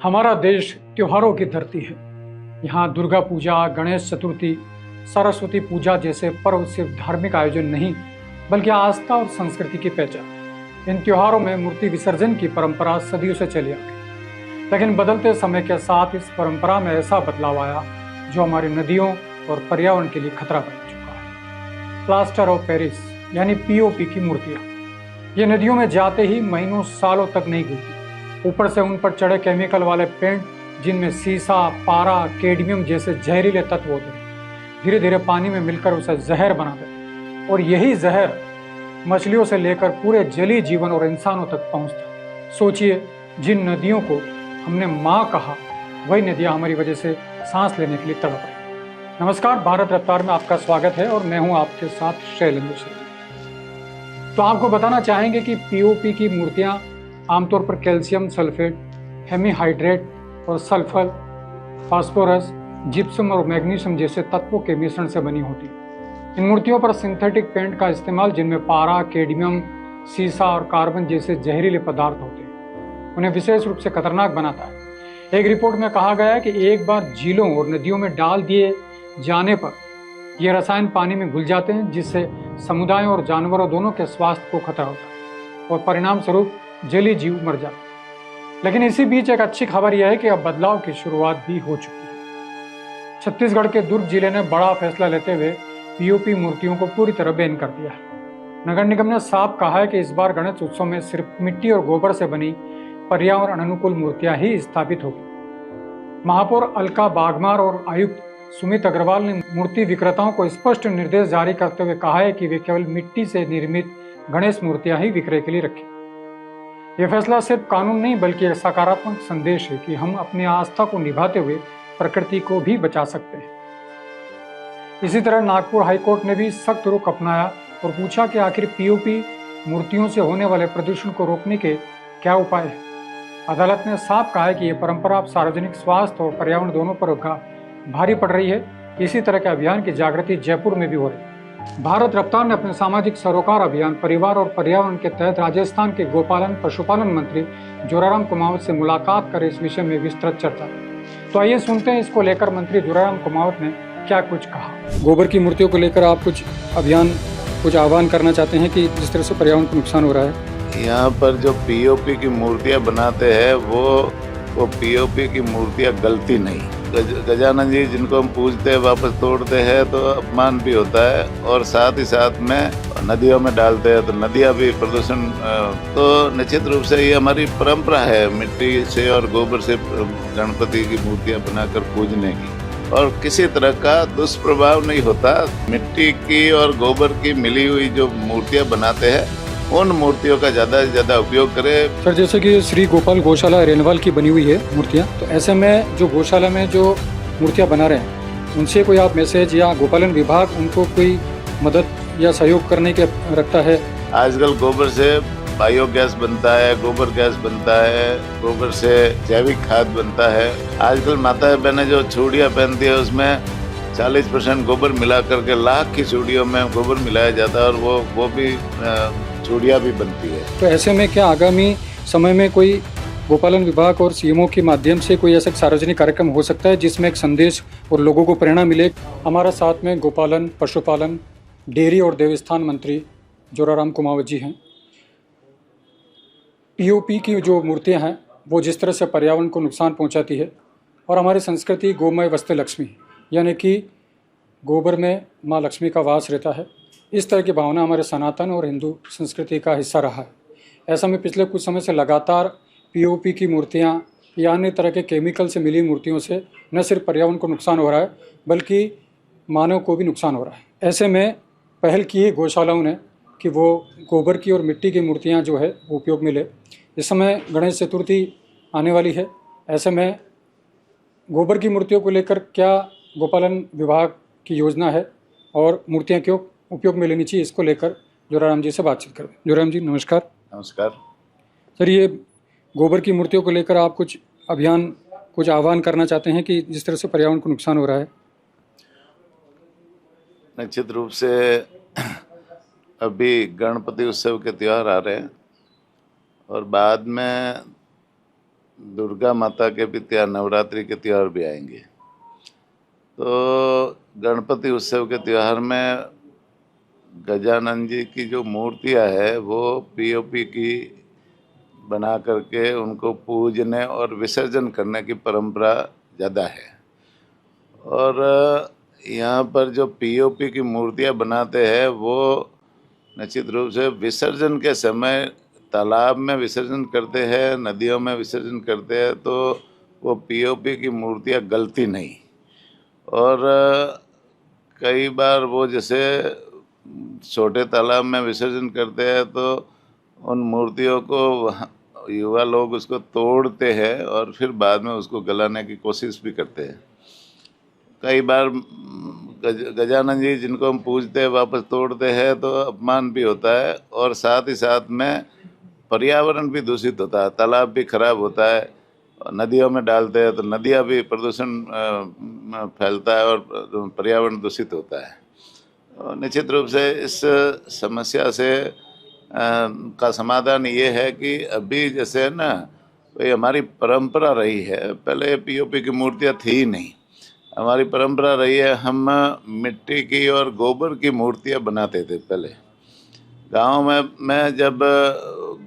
हमारा देश त्योहारों की धरती है। यहाँ दुर्गा पूजा, गणेश चतुर्थी, सरस्वती पूजा जैसे पर्व सिर्फ धार्मिक आयोजन नहीं, बल्कि आस्था और संस्कृति की पहचान। इन त्योहारों में मूर्ति विसर्जन की परंपरा सदियों से चली आ रही, लेकिन बदलते समय के साथ इस परंपरा में ऐसा बदलाव आया जो हमारी नदियों और पर्यावरण के लिए खतरा बन चुका है। प्लास्टर ऑफ पेरिस यानी पीओपी की मूर्तियां, ये नदियों में जाते ही महीनों सालों तक नहीं घुलती। ऊपर से उन पर चढ़े केमिकल वाले पेंट, जिनमें सीसा, पारा, कैडमियम जैसे जहरीले तत्व होते हैं, धीरे धीरे पानी में मिलकर उसे जहर बना देते, और यही जहर मछलियों से लेकर पूरे जलीय जीवन और इंसानों तक पहुंचता। सोचिए, जिन नदियों को हमने माँ कहा, वही नदियां हमारी वजह से सांस लेने के लिए तड़प रही। नमस्कार, भारत रफ्तार में आपका स्वागत है और मैं हूं आपके साथ शैलेंद्र सिंह। तो आपको बताना चाहेंगे कि पीओपी की मूर्तियां आमतौर पर कैल्शियम सल्फेट, हेमीहाइड्रेट और सल्फर, फास्फोरस, जिप्सम और मैग्नीशियम जैसे तत्वों के मिश्रण से बनी होती हैं। इन मूर्तियों पर सिंथेटिक पेंट का इस्तेमाल, जिनमें पारा, कैडमियम, सीसा और कार्बन जैसे जहरीले पदार्थ होते हैं, उन्हें विशेष रूप से खतरनाक बनाता है। एक रिपोर्ट में कहा गया है कि एक बार झीलों और नदियों में डाल दिए जाने पर ये रसायन पानी में घुल जाते हैं, जिससे समुदायों और जानवरों दोनों के स्वास्थ्य को खतरा होता है और परिणाम स्वरूप जलीय जीव मर जाते हैं। लेकिन इसी बीच एक अच्छी खबर यह है कि अब बदलाव की शुरुआत भी हो चुकी है। छत्तीसगढ़ के दुर्ग जिले ने बड़ा फैसला लेते हुए पीओपी मूर्तियों को पूरी तरह बैन कर दिया है। नगर निगम ने साफ कहा है कि इस बार गणेश उत्सव में सिर्फ मिट्टी और गोबर से बनी पर्यावरण अनुकूल मूर्तियां ही स्थापित होगी। महापौर अलका बागमार और आयुक्त सुमित अग्रवाल ने मूर्ति विक्रेताओं को स्पष्ट निर्देश जारी करते हुए कहा है कि वे केवल मिट्टी से निर्मित गणेश मूर्तियां ही विक्रय के लिए रखें। यह फैसला सिर्फ कानून नहीं, बल्कि एक सकारात्मक संदेश है कि हम अपनी आस्था को निभाते हुए प्रकृति को भी बचा सकते हैं। इसी तरह नागपुर हाईकोर्ट ने भी सख्त रुख अपनाया और पूछा कि आखिर पीओपी मूर्तियों से होने वाले प्रदूषण को रोकने के क्या उपाय है। अदालत ने साफ कहा है कि यह परंपरा अब सार्वजनिक स्वास्थ्य और पर्यावरण दोनों पर भारी पड़ रही है। इसी तरह के अभियान की जागृति जयपुर में भी हो रही है। भारत रफ्तार ने अपने सामाजिक सरोकार अभियान परिवार और पर्यावरण के तहत राजस्थान के गोपालन पशुपालन मंत्री जोराराम कुमावत से मुलाकात कर इस विषय में विस्तृत चर्चा की। तो आइए सुनते हैं इसको लेकर मंत्री जोराराम कुमावत ने क्या कुछ कहा। गोबर की मूर्तियों को लेकर आप कुछ अभियान, कुछ आह्वान करना चाहते हैं कि जिस तरह से पर्यावरण को नुकसान हो रहा है। यहाँ पर जो पीओपी की मूर्तियाँ बनाते हैं वो पीओपी की मूर्तियाँ गलती नहीं। गजानन जी जिनको हम पूजते हैं वापस तोड़ते हैं तो अपमान भी होता है, और साथ ही साथ में नदियों में डालते हैं तो नदियाँ भी प्रदूषण। तो निश्चित रूप से ये हमारी परंपरा है मिट्टी से और गोबर से गणपति की मूर्तियाँ बनाकर पूजने की, और किसी तरह का दुष्प्रभाव नहीं होता। मिट्टी की और गोबर की मिली हुई जो मूर्तियाँ बनाते हैं उन मूर्तियों का ज़्यादा से ज़्यादा उपयोग करें। सर, जैसे कि श्री गोपाल गौशाला रेनवाल की बनी हुई है मूर्तियाँ, तो ऐसे में जो गौशाला में जो मूर्तियाँ बना रहे हैं, उनसे कोई आप मैसेज या गोपालन विभाग उनको कोई मदद या सहयोग करने के रखता है? आजकल गोबर से बायोगैस बनता है, गोबर गैस बनता है, गोबर से जैविक खाद बनता है। आजकल माता बहनें जो चूड़ियाँ पहनती है उसमें 40% गोबर मिला करके, लाख की चूड़ियों में गोबर मिलाया जाता है और वो भी चूड़ियाँ भी बनती है। तो ऐसे में क्या आगामी समय में कोई गोपालन विभाग और सीएमओ के माध्यम से कोई ऐसा सार्वजनिक कार्यक्रम हो सकता है जिसमें एक संदेश और लोगों को प्रेरणा मिले? हमारे साथ में गोपालन, पशुपालन, डेयरी और देवस्थान मंत्री जोराराम कुमावत जी हैं। पीओपी की जो मूर्तियां हैं वो जिस तरह से पर्यावरण को नुकसान पहुंचाती है, और हमारी संस्कृति गोमय वस्ते लक्ष्मी, यानी कि गोबर में माँ लक्ष्मी का वास रहता है, इस तरह की भावना हमारे सनातन और हिंदू संस्कृति का हिस्सा रहा है। ऐसा में पिछले कुछ समय से लगातार पीओपी की मूर्तियाँ या अन्य तरह के केमिकल से मिली मूर्तियों से न सिर्फ पर्यावरण को नुकसान हो रहा है, बल्कि मानव को भी नुकसान हो रहा है। ऐसे में पहल की है गौशालाओं ने कि वो गोबर की और मिट्टी की मूर्तियाँ जो है वो उपयोग में ले। इस समय गणेश चतुर्थी आने वाली है, ऐसे में गोबर की मूर्तियों को लेकर क्या गोपालन विभाग की योजना है और मूर्तियाँ क्यों उपयोग में लेनी चाहिए, इसको लेकर जोराराम जी से बातचीत करें। जोराराम जी नमस्कार। नमस्कार सर, ये गोबर की मूर्तियों को लेकर आप कुछ अभियान, कुछ आह्वान करना चाहते हैं कि जिस तरह से पर्यावरण को नुकसान हो रहा है। निश्चित रूप से अभी गणपति उत्सव के त्यौहार आ रहे हैं और बाद में दुर्गा माता के भी त्योहार, नवरात्रि के त्यौहार भी आएंगे। तो गणपति उत्सव के त्यौहार में गजानन जी की जो मूर्तियां है वो पीओपी की बना करके उनको पूजने और विसर्जन करने की परंपरा ज़्यादा है। और यहाँ पर जो पीओपी की मूर्तियां बनाते हैं वो निश्चित रूप से विसर्जन के समय तालाब में विसर्जन करते हैं, नदियों में विसर्जन करते हैं, तो वो पीओपी की मूर्तियां गलती नहीं। और कई बार वो जैसे छोटे तालाब में विसर्जन करते हैं तो उन मूर्तियों को युवा लोग उसको तोड़ते हैं और फिर बाद में उसको गलाने की कोशिश भी करते हैं। कई बार गजानन जी जिनको हम पूजते हैं वापस तोड़ते हैं तो अपमान भी होता है और साथ ही साथ में पर्यावरण भी दूषित होता है, तालाब भी खराब होता है, नदियों में डालते हैं तो नदियाँ भी प्रदूषण फैलता है और पर्यावरण दूषित होता है। और निश्चित रूप से इस समस्या से का समाधान ये है कि अभी जैसे ना कोई हमारी परंपरा रही है, पहले पीओपी की मूर्तियाँ थी ही नहीं, हमारी परंपरा रही है, हम मिट्टी की और गोबर की मूर्तियाँ बनाते थे पहले। गांव में मैं जब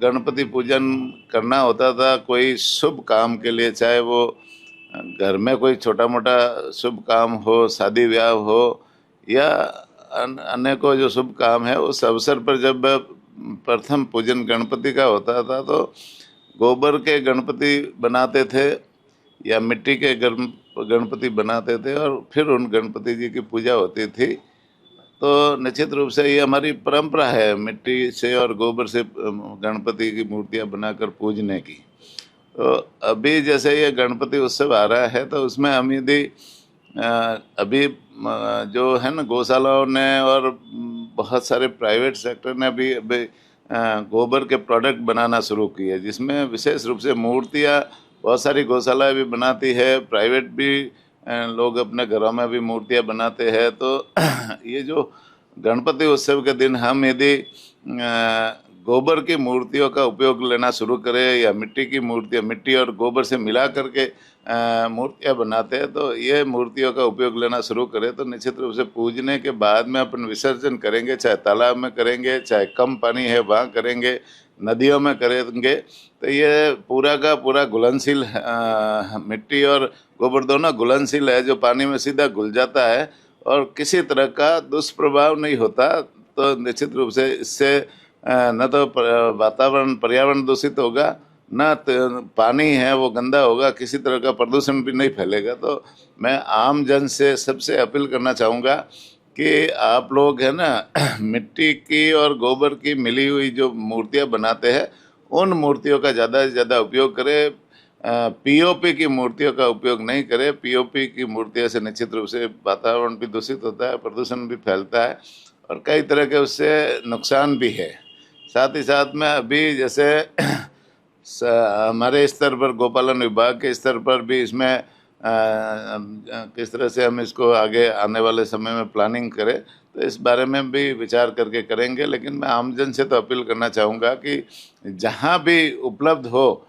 गणपति पूजन करना होता था कोई शुभ काम के लिए, चाहे वो घर में कोई छोटा मोटा शुभ काम हो, शादी ब्याह हो या अन्य को जो शुभ काम है, उस अवसर पर जब प्रथम पूजन गणपति का होता था तो गोबर के गणपति बनाते थे या मिट्टी के गणपति बनाते थे और फिर उन गणपति जी की पूजा होती थी। तो निश्चित रूप से ये हमारी परंपरा है मिट्टी से और गोबर से गणपति की मूर्तियां बनाकर पूजने की। तो अभी जैसे ये गणपति उत्सव आ रहा है तो उसमें हम यदि अभी जो है ना गौशालाओं ने और बहुत सारे प्राइवेट सेक्टर ने भी अभी गोबर के प्रोडक्ट बनाना शुरू किए, जिसमें विशेष रूप से मूर्तियाँ बहुत सारी गौशालाएं भी बनाती है, प्राइवेट भी लोग अपने घरों में भी मूर्तियां बनाते हैं। तो ये जो गणपति उत्सव के दिन हम यदि गोबर की मूर्तियों का उपयोग लेना शुरू करें या मिट्टी की मूर्तियाँ, मिट्टी और गोबर से मिला करके मूर्तियाँ बनाते हैं, तो ये मूर्तियों का उपयोग लेना शुरू करें तो निश्चित रूप से पूजने के बाद में अपन विसर्जन करेंगे, चाहे तालाब में करेंगे, चाहे कम पानी है वहाँ करेंगे, नदियों में करेंगे, तो ये पूरा का पूरा घुलनशील मिट्टी और गोबर दोनों घुलनशील है, जो पानी में सीधा घुल जाता है और किसी तरह का दुष्प्रभाव नहीं होता। तो निश्चित रूप से इससे न तो वातावरण पर्यावरण दूषित होगा, न पानी है वो गंदा होगा, किसी तरह का प्रदूषण भी नहीं फैलेगा। तो मैं आम जन से सबसे अपील करना चाहूँगा कि आप लोग है ना मिट्टी की और गोबर की मिली हुई जो मूर्तियाँ बनाते हैं उन मूर्तियों का ज़्यादा से ज़्यादा उपयोग करें, पीओपी की मूर्तियों का उपयोग नहीं करें। पीओपी की मूर्तियों से निश्चित रूप से वातावरण भी दूषित होता है, प्रदूषण भी फैलता है और कई तरह के उससे नुकसान भी है। साथ ही साथ में अभी जैसे हमारे स्तर पर गोपालन विभाग के स्तर पर भी इसमें किस तरह से हम इसको आगे आने वाले समय में प्लानिंग करें, तो इस बारे में भी विचार करके करेंगे। लेकिन मैं आमजन से तो अपील करना चाहूँगा कि जहाँ भी उपलब्ध हो,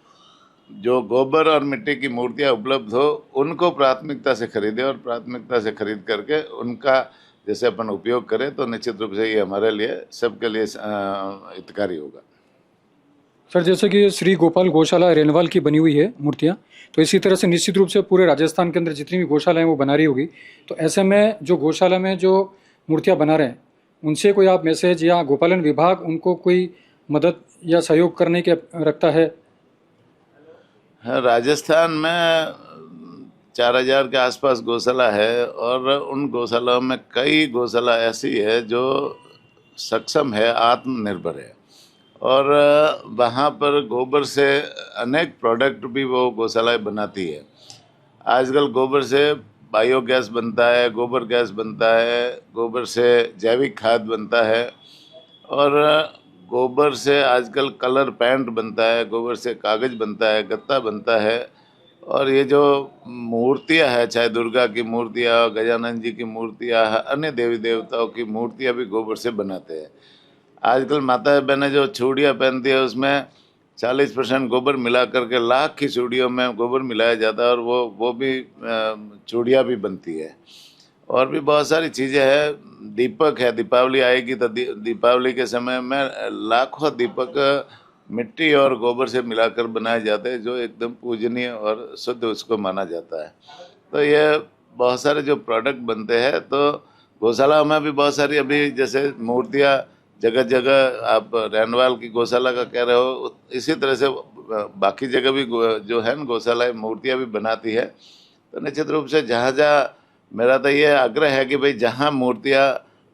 जो गोबर और मिट्टी की मूर्तियाँ उपलब्ध हो, उनको प्राथमिकता से खरीदें और प्राथमिकता से खरीद करके उनका जैसे अपन उपयोग करें तो निश्चित रूप से ये हमारे लिए सबके लिए हितकारी होगा। सर, जैसे कि श्री गोपाल गौशाला रेनवाल की बनी हुई है मूर्तियाँ, तो इसी तरह से निश्चित रूप से पूरे राजस्थान के अंदर जितनी भी गौशालाएं वो बना रही होगी, तो ऐसे में जो गौशाला में जो मूर्तियाँ बना रहे हैं उनसे कोई आप मैसेज या गोपालन विभाग उनको कोई मदद या सहयोग करने के रखता है? राजस्थान में 4000 के आसपास गौशाला है और उन गौशालाओं में कई गौशाला ऐसी है जो सक्षम है, आत्मनिर्भर है और वहाँ पर गोबर से अनेक प्रोडक्ट भी वो गौशालाएं बनाती है। आजकल गोबर से बायोगैस बनता है, गोबर गैस बनता है, गोबर से जैविक खाद बनता है और गोबर से आजकल कलर पेंट बनता है, गोबर से कागज़ बनता है, गत्ता बनता है। और ये जो मूर्तियाँ हैं, चाहे दुर्गा की मूर्तियाँ, गजानन जी की मूर्तियाँ, अन्य देवी देवताओं की मूर्तियाँ भी गोबर से बनाते हैं। आजकल माता बहनें जो चूड़ियाँ पहनती है उसमें 40% गोबर मिला करके लाख की चूड़ियों में गोबर मिलाया जाता है और वो भी चूड़ियाँ भी बनती है। और भी बहुत सारी चीज़ें हैं। दीपक है, दीपावली आएगी तो दीपावली के समय में लाखों दीपक मिट्टी और गोबर से मिलाकर बनाए जाते हैं, जो एकदम पूजनीय और शुद्ध उसको माना जाता है। तो ये बहुत सारे जो प्रोडक्ट बनते हैं, तो गौशाला में भी बहुत सारी अभी जैसे मूर्तियाँ जगह जगह, आप रैनवाल की गौशाला का कह रहे हो, इसी तरह से बाकी जगह भी जो है ना गौशाला मूर्तियाँ भी बनाती है। तो निश्चित रूप से जहाँ जहाँ मेरा तो ये आग्रह है कि भाई जहाँ मूर्तियाँ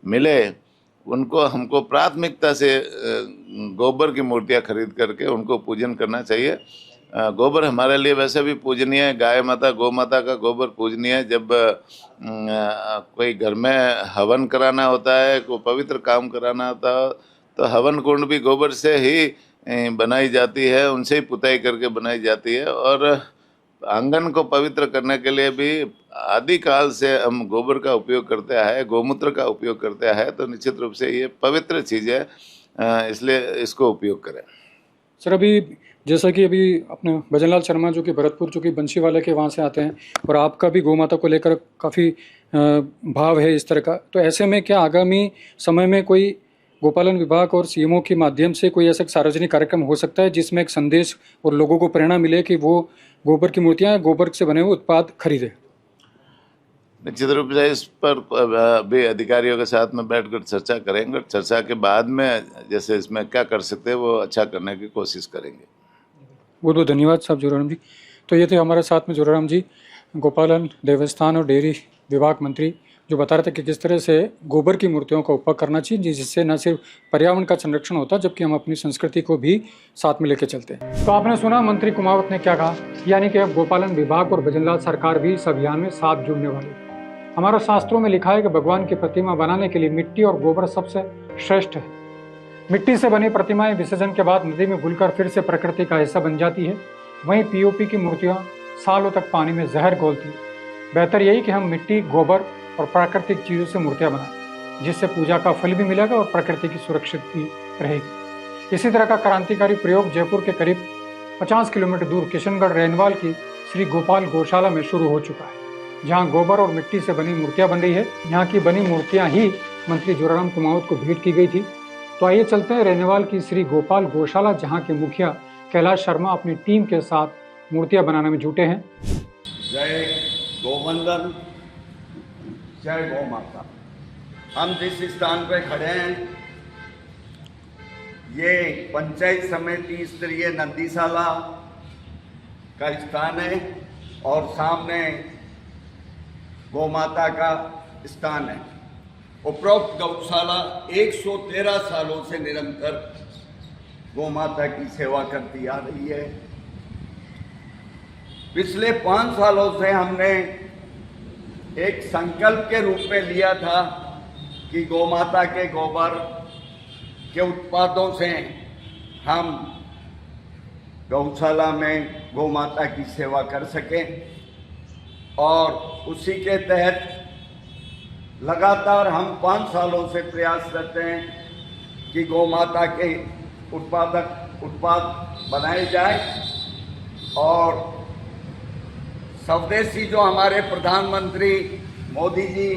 मिले उनको हमको प्राथमिकता से गोबर की मूर्तियाँ खरीद करके उनको पूजन करना चाहिए। गोबर हमारे लिए वैसे भी पूजनीय है। गाय माता, गौ माता का गोबर पूजनीय है। जब कोई घर में हवन कराना होता है, कोई पवित्र काम कराना होता है, तो हवन कुंड भी गोबर से ही बनाई जाती है, उनसे ही पुताई करके बनाई जाती है। और आंगन को पवित्र करने के लिए भी आदिकाल से हम गोबर का उपयोग करते आए, गौमूत्र का उपयोग करते आए। तो निश्चित रूप से ये पवित्र चीज़ है, इसलिए इसको उपयोग करें। सर, अभी जैसा कि अभी अपने भजनलाल शर्मा जो कि भरतपुर, जो कि बंशीवाला के वहाँ से आते हैं, और आपका भी गौ माता को लेकर काफ़ी भाव है इस तरह का, तो ऐसे में क्या आगामी समय में कोई गोपालन विभाग और सीएमओ के माध्यम से कोई ऐसा सार्वजनिक कार्यक्रम हो सकता है जिसमें एक संदेश और लोगों को प्रेरणा मिले कि वो गोबर की मूर्तियाँ, गोबर से बने हुए उत्पाद खरीदें? निश्चित रूप से इस पर भी अधिकारियों के साथ में बैठकर चर्चा करेंगे। चर्चा के बाद में जैसे इसमें क्या कर सकते हैं वो अच्छा करने की कोशिश करेंगे। बहुत बहुत धन्यवाद साहब जोराराम जी। तो ये थे हमारे साथ में जोराराम जी, गोपालन, देवस्थान और डेयरी विभाग मंत्री, जो बता रहे थे कि किस तरह से गोबर की मूर्तियों का उपयोग करना चाहिए, जिससे न सिर्फ पर्यावरण का संरक्षण होता है, जबकि हम अपनी संस्कृति को भी साथ में लेकर चलते हैं। तो आपने सुना मंत्री कुमावत ने क्या कहा, यानी कि अब गोपालन विभाग और भजनलाल सरकार भी इस अभियान में साथ जुड़ने वाली। हमारे शास्त्रों में लिखा है कि भगवान की प्रतिमा बनाने के लिए मिट्टी और गोबर सबसे श्रेष्ठ है। मिट्टी से बनी प्रतिमाएं विसर्जन के बाद नदी में घुलकर फिर से प्रकृति का हिस्सा बन जाती है। वहीं पीओपी की मूर्तियां सालों तक पानी में जहर घोलती हैं। बेहतर यही कि हम मिट्टी, गोबर और प्राकृतिक चीज़ों से मूर्तियां बनाएं, जिससे पूजा का फल भी मिलेगा और प्रकृति की सुरक्षित भी रहेगी। इसी तरह का क्रांतिकारी प्रयोग जयपुर के करीब 50 किलोमीटर दूर किशनगढ़ रैनवाल की श्री गोपाल गौशाला में शुरू हो चुका है, जहां गोबर और मिट्टी से बनी मूर्तियां बन रही है। यहाँ की बनी मूर्तियां ही मंत्री जोराराम कुमावत को भेंट की गई थी। तो आइए चलते हैं रैनवाल की श्री गोपाल गौशाला, जहाँ के मुखिया कैलाश शर्मा अपनी टीम के साथ मूर्तियां बनाने में जुटे हैं। जय गोवंदन, जय गौ माता। हम जिस स्थान पर खड़े हैं ये पंचायत समिति स्तरीय नंदीशाला का स्थान है और सामने गौ माता का स्थान है। उपरोक्त गौशाला 113 सालों से निरंतर गौ माता की सेवा करती आ रही है। पिछले 5 सालों से हमने एक संकल्प के रूप में लिया था कि गौ माता के गोबर के उत्पादों से हम गौशाला में गौ माता की सेवा कर सकें, और उसी के तहत लगातार हम 5 सालों से प्रयास करते हैं कि गौ माता के उत्पाद बनाए जाए। और स्वदेशी जो हमारे प्रधानमंत्री मोदी जी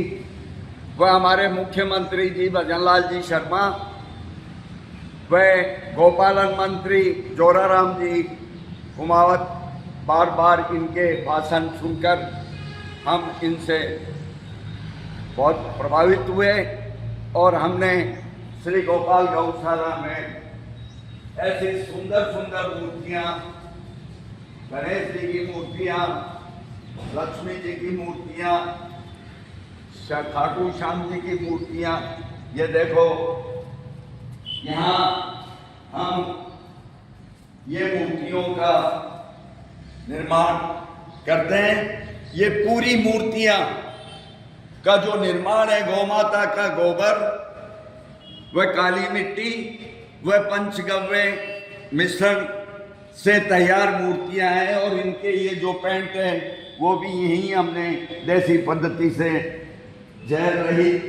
व हमारे मुख्यमंत्री जी भजनलाल जी शर्मा व गोपालन मंत्री जोराराम जी कुमावत बार बार इनके भाषण सुनकर हम इनसे बहुत प्रभावित हुए और हमने श्री गोपाल गौशाला में ऐसी सुंदर सुंदर मूर्तियाँ, गणेश जी की मूर्तियाँ, लक्ष्मी जी की मूर्तियाँ, खाटू श्याम जी की मूर्तियाँ, ये देखो यहाँ हम ये मूर्तियों का निर्माण करते हैं। ये पूरी मूर्तियाँ का जो निर्माण है गौ माता का गोबर व काली मिट्टी व पंचगव्य मिश्रण से तैयार मूर्तियां हैं। और इनके ये जो पेंट है वो भी यही हमने देसी पद्धति से जहर रहित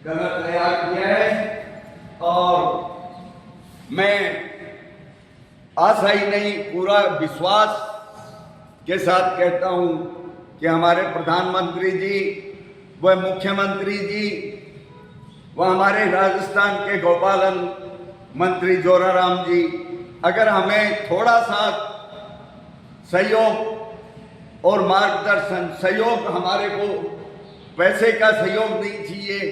कलर तैयार किया है। और मैं आशा ही नहीं, पूरा विश्वास के साथ कहता हूं कि हमारे प्रधानमंत्री जी व मुख्यमंत्री जी व हमारे राजस्थान के गोपालन मंत्री जोराराम जी अगर हमें थोड़ा सा सहयोग और मार्गदर्शन, सहयोग हमारे को पैसे का सहयोग नहीं चाहिए,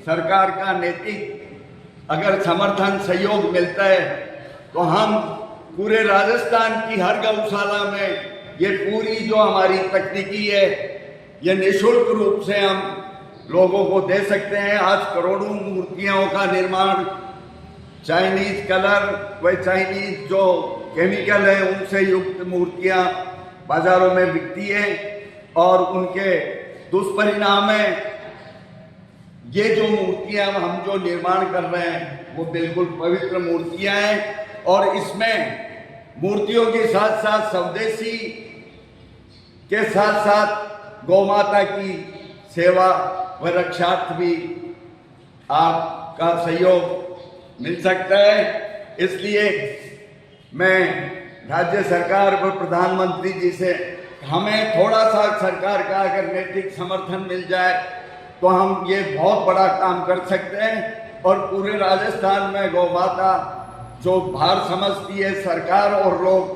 सरकार का नैतिक अगर समर्थन सहयोग मिलता है तो हम पूरे राजस्थान की हर गौशाला में ये पूरी जो हमारी तकनीकी है ये निःशुल्क रूप से हम लोगों को दे सकते हैं। आज करोड़ों मूर्तियों का निर्माण चाइनीज कलर व चाइनीज जो केमिकल है उनसे युक्त मूर्तियां बाजारों में बिकती है और उनके दुष्परिणाम है। ये जो मूर्तियां हम जो निर्माण कर रहे हैं वो बिल्कुल पवित्र मूर्तियां हैं और इसमें मूर्तियों के साथ साथ स्वदेशी के साथ साथ गौ माता की सेवा व रक्षार्थ भी आपका सहयोग मिल सकता है। इसलिए मैं राज्य सरकार व प्रधानमंत्री जी से हमें थोड़ा सा सरकार का अगर नैतिक समर्थन मिल जाए तो हम ये बहुत बड़ा काम कर सकते हैं और पूरे राजस्थान में गौ माता जो बाहर समझती है सरकार और लोग,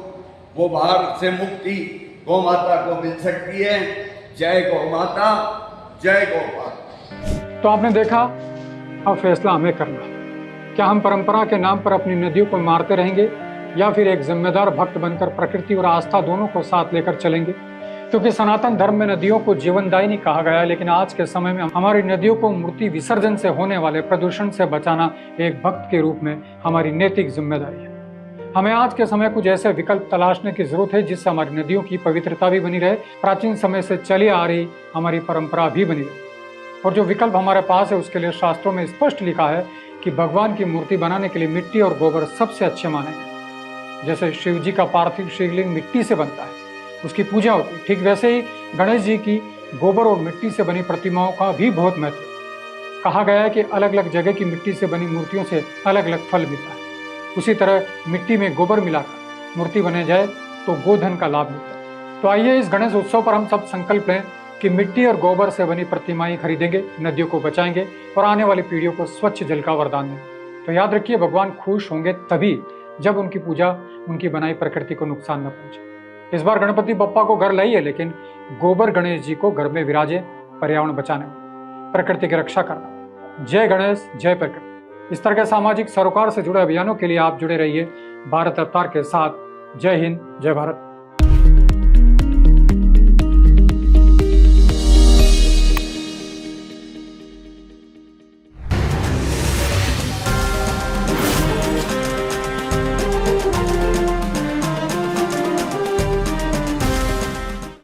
वो बाहर से मुक्ति गौ माता को मिल सकती है। जय गौ माता, जय गोपाल। तो आपने देखा, अब फैसला हमें करना है। क्या हम परंपरा के नाम पर अपनी नदियों को मारते रहेंगे या फिर एक जिम्मेदार भक्त बनकर प्रकृति और आस्था दोनों को साथ लेकर चलेंगे? क्योंकि सनातन धर्म में नदियों को जीवनदायिनी कहा गया है, लेकिन आज के समय में हमारी नदियों को मूर्ति विसर्जन से होने वाले प्रदूषण से बचाना एक भक्त के रूप में हमारी नैतिक जिम्मेदारी है। हमें आज के समय कुछ ऐसे विकल्प तलाशने की जरूरत है जिससे हमारी नदियों की पवित्रता भी बनी रहे, प्राचीन समय से चली आ रही हमारी परंपरा भी बनी रहे। और जो विकल्प हमारे पास है उसके लिए शास्त्रों में स्पष्ट लिखा है कि भगवान की मूर्ति बनाने के लिए मिट्टी और गोबर सबसे अच्छे माने हैं। जैसे शिव जी का पार्थिव शिवलिंग मिट्टी से बनता है, उसकी पूजा होती है, ठीक वैसे ही गणेश जी की गोबर और मिट्टी से बनी प्रतिमाओं का भी बहुत महत्व है। कहा गया है कि अलग अलग जगह की मिट्टी से बनी मूर्तियों से अलग अलग फल मिलता है। उसी तरह मिट्टी में गोबर मिलाकर मूर्ति बने जाए तो गोधन का लाभ मिलता है। तो आइए इस गणेश उत्सव पर हम सब संकल्प लें कि मिट्टी और गोबर से बनी प्रतिमाएं खरीदेंगे, नदियों को बचाएंगे और आने वाली पीढ़ियों को स्वच्छ जल का वरदान दें। तो याद रखिए, भगवान खुश होंगे तभी जब उनकी पूजा उनकी बनाई प्रकृति को नुकसान न पहुंचे। इस बार गणपति बप्पा को घर लाइए, लेकिन गोबर गणेश जी को घर में विराजे, पर्यावरण बचाने में, प्रकृति की रक्षा करना। जय गणेश, जय प्रकृति। इस तरह के सामाजिक सरोकार से जुड़े अभियानों के लिए आप जुड़े रहिए भारत अवतार के साथ। जय हिंद, जय भारत।